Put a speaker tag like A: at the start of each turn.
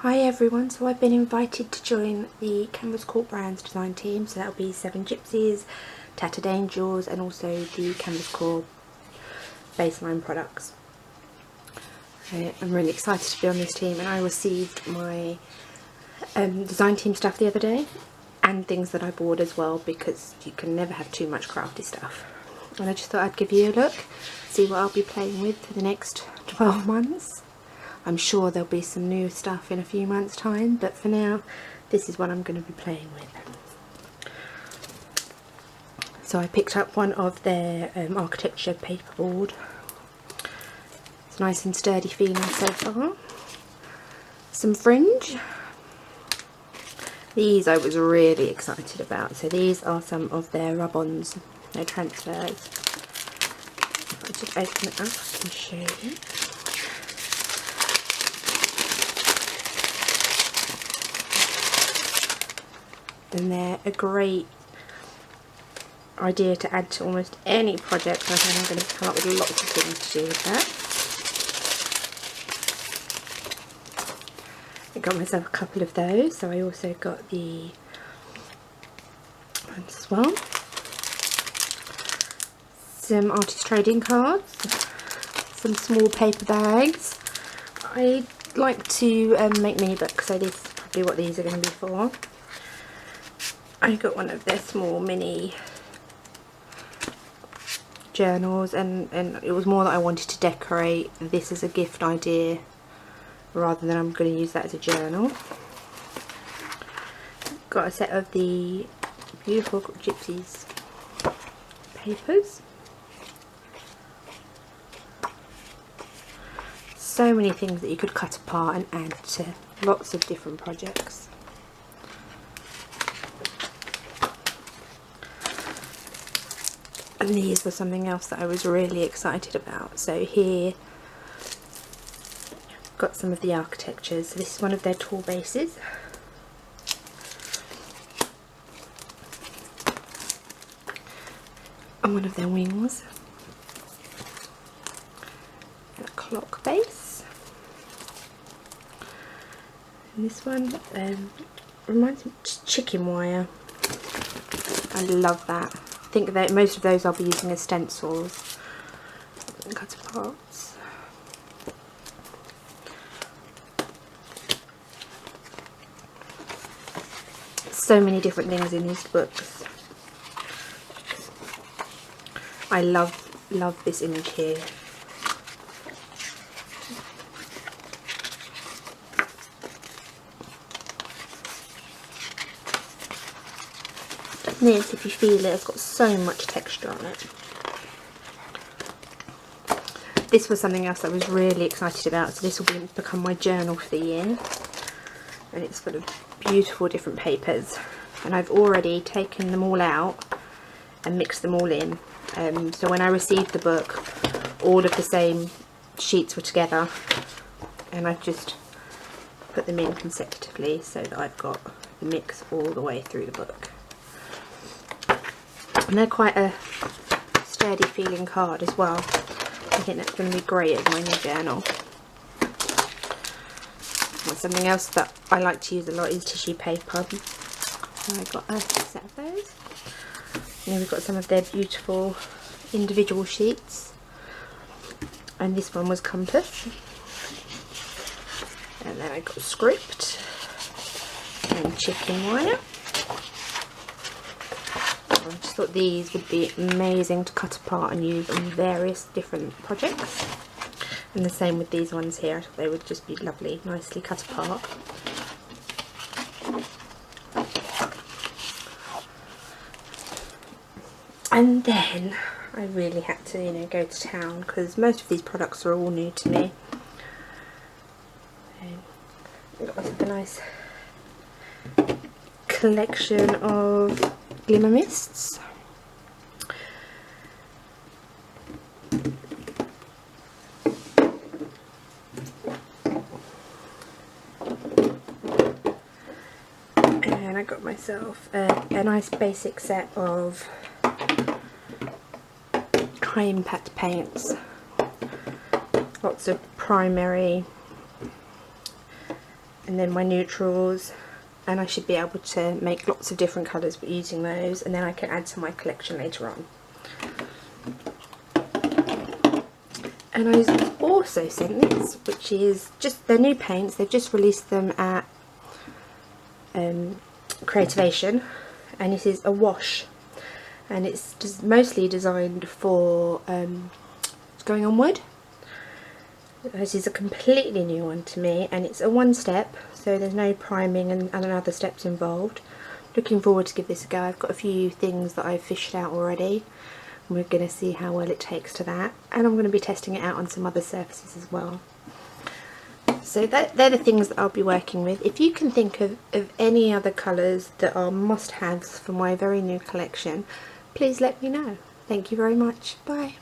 A: Hi everyone, so I've been invited to join the Canvas Corp Brands design team, so that'll be Seven Gypsies, Tattered Angels and also the Canvas Corp baseline products. I'm really excited to be on this team, and I received my design team stuff the other day and things that I bought as well, because you can never have too much crafty stuff. And I just thought I'd give you a look, see what I'll be playing with for the next 12 months. I'm sure there'll be some new stuff in a few months' time, but for now, this is what I'm going to be playing with. So I picked up one of their architecture paperboard. It's nice and sturdy feeling so far. Some fringe. These I was really excited about. So these are some of their rub-ons, their transfers. If I just open it up, I can show you. And they're a great idea to add to almost any project. I think I'm going to come up with lots of things to do with that. I got myself a couple of those, so I also got the ones as well. Some artist trading cards, some small paper bags. I like to make mini books, so this is probably what these are going to be for. I got one of their small mini journals, and it was more that I wanted to decorate this as a gift idea rather than I'm going to use that as a journal. Got a set of the beautiful Gypsies papers. So many things that you could cut apart and add to lots of different projects. And these were something else that I was really excited about. So here, got some of the architectures. So this is one of their tall bases. And one of their wings. And a clock base. And this one reminds me of chicken wire. I love that. I think that most of those I'll be using as stencils. Cut apart. So many different things in these books. I love this image here. This, if you feel it, it's got so much texture on it. This was something else I was really excited about, so this will become my journal for the year. And it's full of beautiful different papers. And I've already taken them all out and mixed them all in. So when I received the book, all of the same sheets were together. And I've just put them in consecutively so that I've got the mix all the way through the book. And they're quite a sturdy feeling card as well. I think that's going to be great as my new journal. And something else that I like to use a lot is tissue paper. So I got a set of those. And then we've got some of their beautiful individual sheets. And this one was compass. And then I got script and chicken wire. I just thought these would be amazing to cut apart and use on various different projects. And the same with these ones here. I thought they would just be lovely, nicely cut apart. And then I really had to, go to town, because most of these products are all new to me. I got myself a nice collection of glimmer mists. And I got myself a nice basic set of high impact paints. Lots of primary and then my neutrals, and I should be able to make lots of different colours using those, and then I can add to my collection later on. And I was also sent this, which is just their new paints. They've just released them at Creativation, and this is a wash, and it's just mostly designed for going on wood. This is a completely new one to me, and it's a one step, so there's no priming and other steps involved. Looking forward to give this a go. I've got a few things that I've fished out already, and we're going to see how well it takes to that, and I'm going to be testing it out on some other surfaces as well. So they're the things that I'll be working with. If you can think of any other colours that are must-haves for my very new collection, please let me know. Thank you very much. Bye.